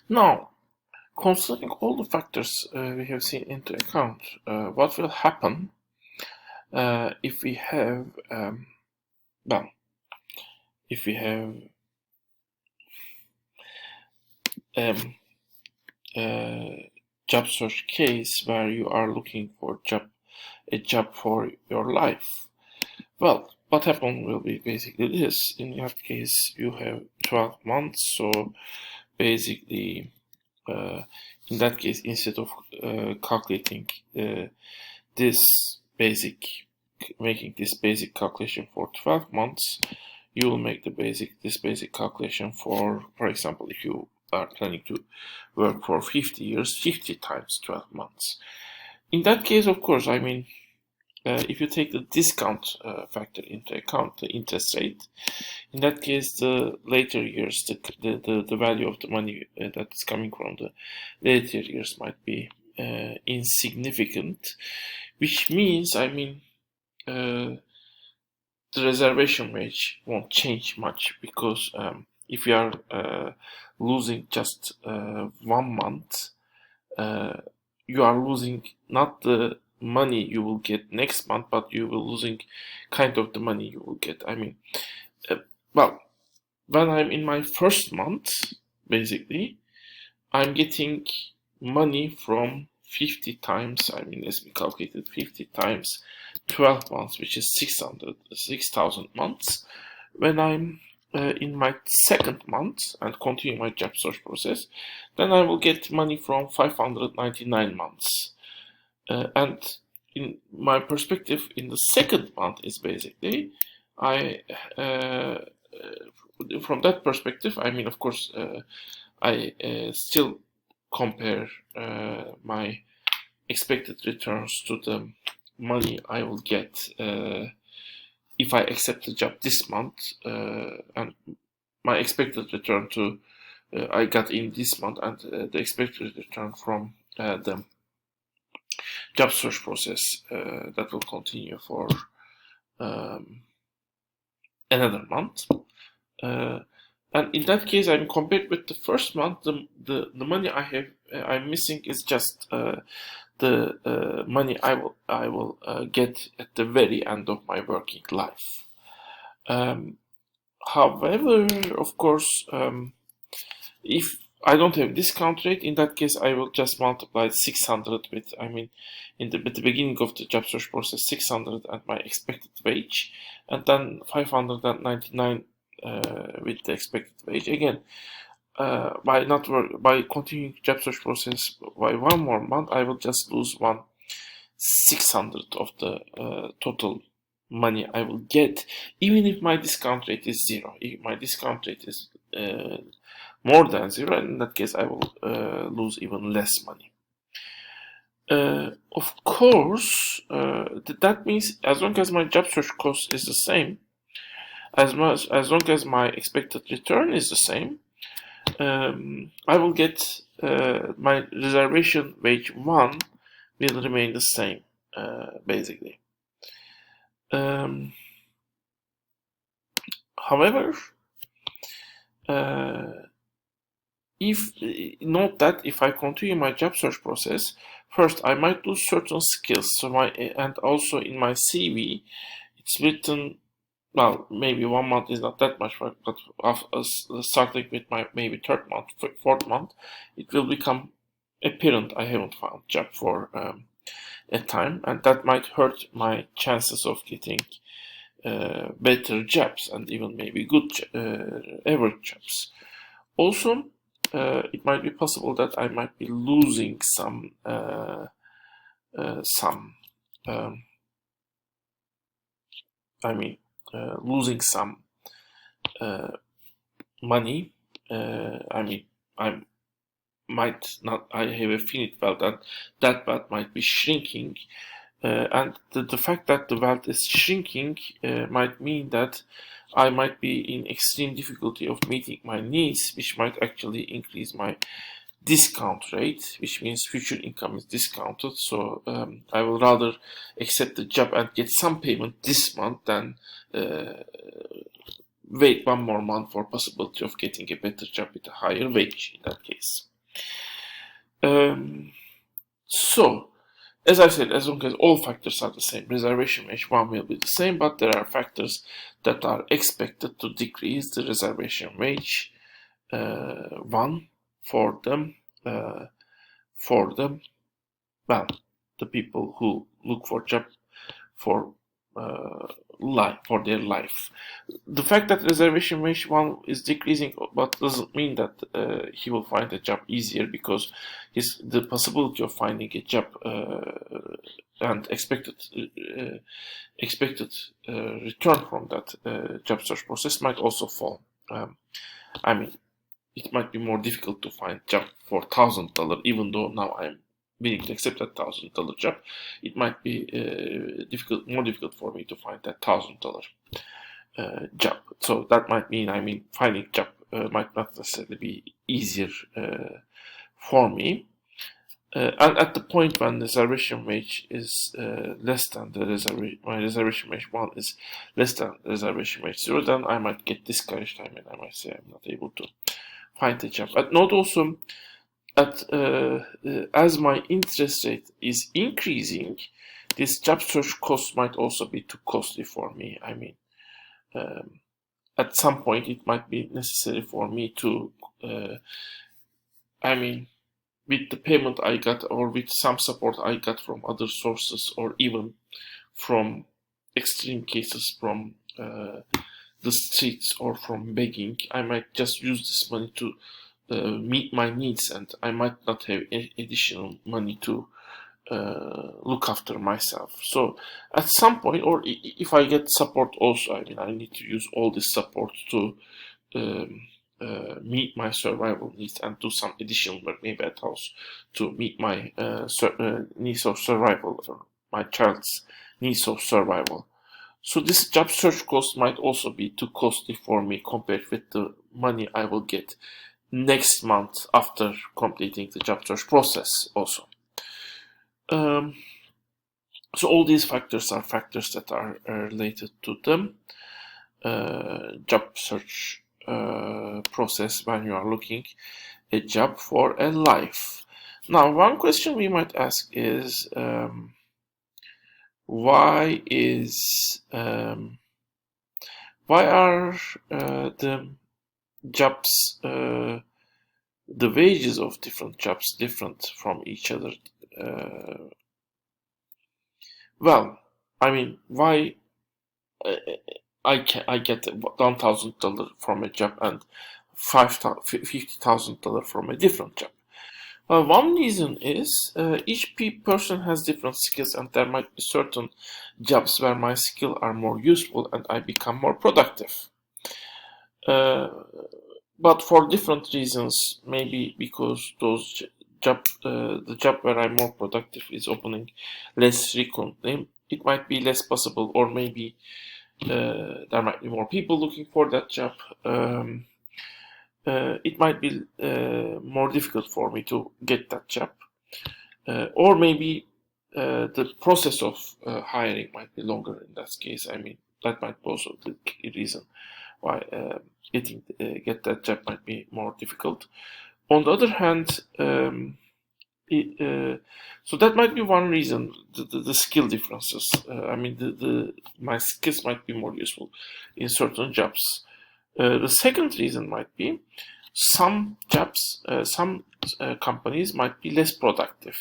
Now, considering all the factors we have seen into account, what will happen if we have, well, if we have job search case where you are looking for a job for your life? Well, what happened will be basically this. In that case, you have 12 months, so basically, in that case, instead of calculating this basic, making this basic calculation for 12 months, you will make this basic calculation for example, if you are planning to work for 50 years, 50 times 12 months. In that case, of course, I mean, if you take the discount factor into account, the interest rate, in that case, the later years, the value of the money that is coming from the later years might be insignificant, which means, I mean, the reservation wage won't change much, because if you are losing just 1 month, you are losing not the money you will get next month, but you will losing kind of the money you will get. I mean, well, when I'm in my first month, basically, I'm getting money from 50 times, I mean, let's be calculated, 50 times 12 months, which is 6,000 months. When I'm in my second month and continue my job search process, then I will get money from 599 months. And in my perspective, in the second month is basically, from that perspective, I mean, of course, I still compare my expected returns to the money I will get if I accept the job this month, and my expected return to I got in this month, and the expected return from the job search process that will continue for another month. And in that case, I'm compared with the first month. The money I'm missing is just the money I will get at the very end of my working life. However, of course, if I don't have discount rate, in that case I will just multiply 600 with, I mean, at the beginning of the job search process, 600 and my expected wage, and then 599 with the expected wage. Again, by continuing job search process by one more month, I will just lose 600 of the total money I will get, even if my discount rate is zero. If my discount rate is more than zero, in that case I will lose even less money. Of course, that means as long as my job search cost is the same, as long as my expected return is the same, I will get my reservation wage 1 will remain the same, basically. However, note that if I continue my job search process, first I might lose certain skills. And also in my CV, it's written, well, maybe 1 month is not that much, but starting with my maybe third month, fourth month, it will become apparent I haven't found job for a time, and that might hurt my chances of getting better jobs and even maybe good average jobs. Also, it might be possible that I might be losing some losing some money. I mean, I might not. I have a finite wealth, and that wealth might be shrinking. And the fact that the wealth is shrinking might mean that I might be in extreme difficulty of meeting my needs, which might actually increase my discount rate, which means future income is discounted. So I will rather accept the job and get some payment this month than wait one more month for possibility of getting a better job with a higher wage in that case. So, as I said, as long as all factors are the same, reservation wage 1 will be the same, but there are factors that are expected to decrease the reservation wage 1 for them, well, the people who look for job for for their life. The fact that reservation wage 1 is decreasing, but doesn't mean that he will find a job easier, because the possibility of finding a job and expected return from that job search process might also fall. I mean, it might be more difficult to find job for $1,000, even though now I'm willing to accept that $1,000 job. It might be more difficult for me to find that $1,000 job. So that might mean, finding job might not necessarily be easier for me. And at the point when reservation wage is less than my reservation wage 1 is less than reservation wage 0, then I might get discouraged. I might say I'm not able to find a job. And note also that as my interest rate is increasing, this job search cost might also be too costly for me. At some point it might be necessary for me to, with the payment I got, or with some support I got from other sources, or even from extreme cases from the streets or from begging, I might just use this money to meet my needs, and I might not have additional money to look after myself. So at some point, or if I get support also, I need to use all this support to meet my survival needs and do some additional work, maybe at house, to meet my needs of survival, or my child's needs of survival. So this job search cost might also be too costly for me compared with the money I will get next month after completing the job search process also. So all these factors are factors that are related to the job search process when you are looking a job for a life. Now, one question we might ask is, why are the jobs, the wages of different jobs different from each other? Well, why I get $1,000 from a job and $50,000 from a different job? Well, one reason is each person has different skills, and there might be certain jobs where my skills are more useful and I become more productive. But for different reasons, maybe because the job where I'm more productive is opening less frequently, it might be less possible, or maybe there might be more people looking for that job. It might be more difficult for me to get that job, or maybe the process of hiring might be longer in that case. That might be also the reason why get that job might be more difficult. On the other hand, so that might be one reason, the skill differences. My skills might be more useful in certain jobs. The second reason might be some jobs, some companies might be less productive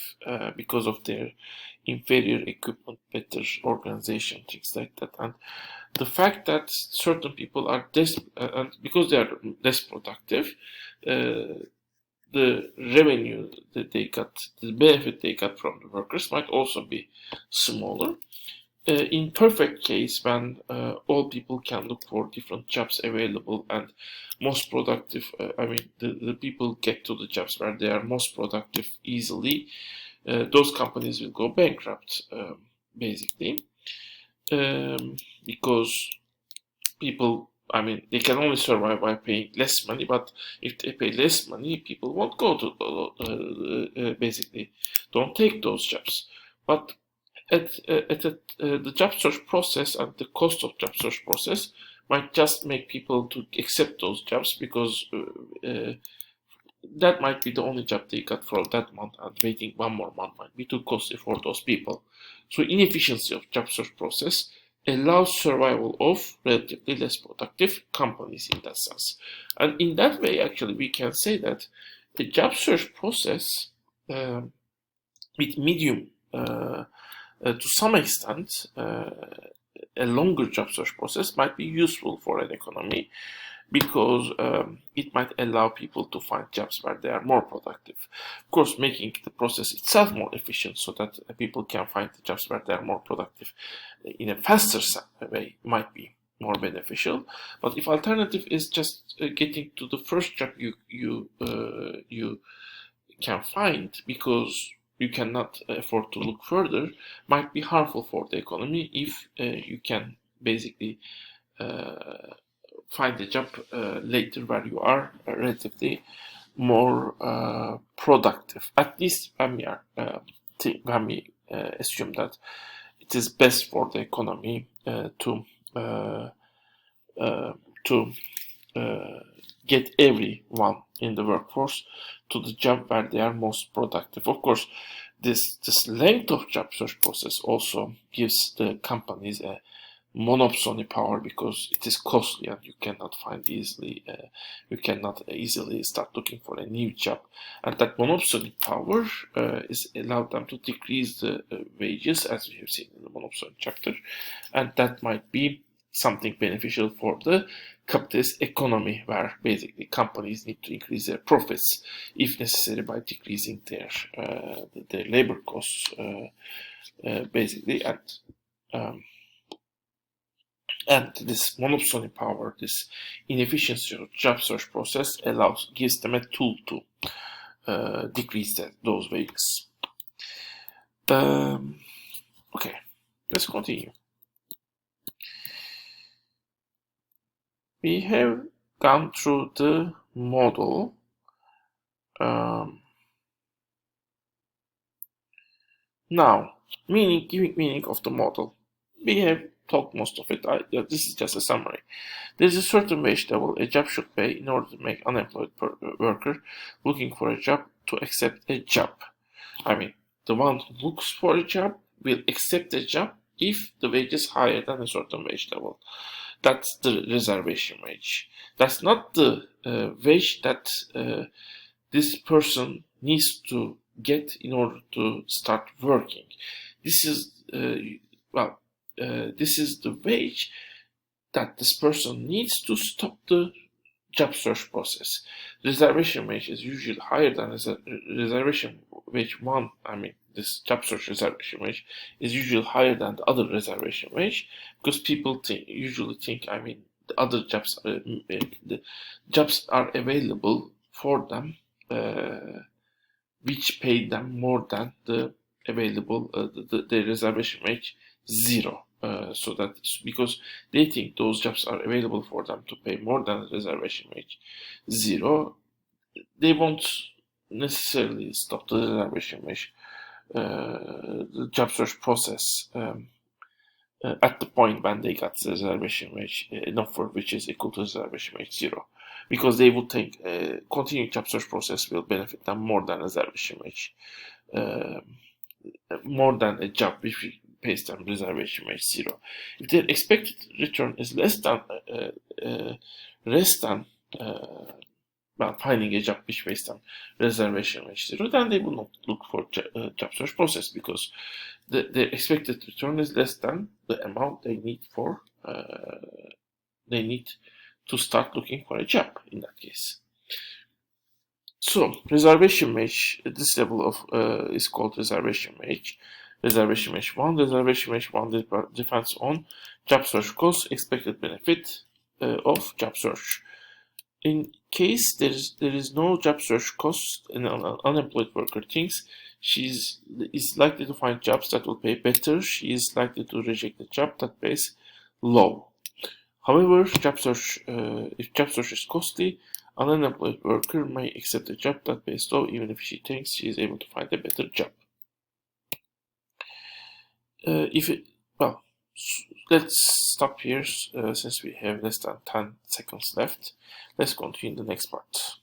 because of their inferior equipment, better organization, things like that. And the fact that certain people are and because they are less productive, the revenue that they got, the benefit they got from the workers might also be smaller. In perfect case, when all people can look for different jobs available and most productive, the people get to the jobs where they are most productive easily, those companies will go bankrupt, basically, because people, they can only survive by paying less money, but if they pay less money, people won't go to, basically, don't take those jobs. But at the job search process and the cost of job search process might just make people to accept those jobs, because that might be the only job they got for that month, and waiting one more month might be too costly for those people. So inefficiency of job search process allows survival of relatively less productive companies in that sense. And in that way, actually, we can say that the job search process with medium to some extent a longer job search process might be useful for an economy because it might allow people to find jobs where they are more productive. Of course, making the process itself more efficient so that people can find the jobs where they are more productive in a faster way might be more beneficial. But if alternative is just getting to the first job you can find because you cannot afford to look further, might be harmful for the economy if you can basically find a job later where you are relatively more productive. At least when we assume that it is best for the economy to get everyone in the workforce to the job where they are most productive. Of course, this length of job search process also gives the companies a monopsony power because it is costly and you cannot easily start looking for a new job. And that monopsony power is allowed them to decrease the wages, as we have seen in the monopsony chapter, and that might be something beneficial for the capitalist economy, where basically companies need to increase their profits, if necessary, by decreasing their labor costs, basically. And this monopsony power, this inefficiency of job search process gives them a tool to decrease those wages. Okay, let's continue. We have gone through the model. Now, giving meaning of the model. We have talked most of it. This is just a summary. There is a certain wage level a job should pay in order to make unemployed worker looking for a job to accept a job. I mean, the one who looks for a job will accept a job if the wage is higher than a certain wage level. That's the reservation wage. That's not the wage that this person needs to get in order to start working. This is this is the wage that this person needs to stop the job search process. Reservation wage is usually higher than reservation wage one. I mean, this job search reservation wage is usually higher than the other reservation wage because people usually think, I mean, the other jobs, the jobs are available for them, which pay them more than the available the reservation wage 0. So that because they think those jobs are available for them to pay more than the reservation wage 0, they won't necessarily stop the reservation wage the job search process at the point when they got the reservation wage number which is equal to reservation wage 0, because they would think continuing job search process will benefit them more than reservation wage, more than a job which pays them reservation wage 0. If their expected return is less than finding a job which pays them reservation wage 0, then they will not look for job search process because their expected return is less than the amount they need for to start looking for a job in that case. So reservation wage, this level of is called reservation wage. Reservation wage 1. Reservation wage 1 depends on job search cost, expected benefit of job search. In case there is no job search cost, and an unemployed worker thinks she is likely to find jobs that will pay better, she is likely to reject the job that pays low. However, if job search is costly, an unemployed worker may accept a job that pays low even if she thinks she is able to find a better job. Let's stop here since we have less than 10 seconds left. Let's continue in the next part.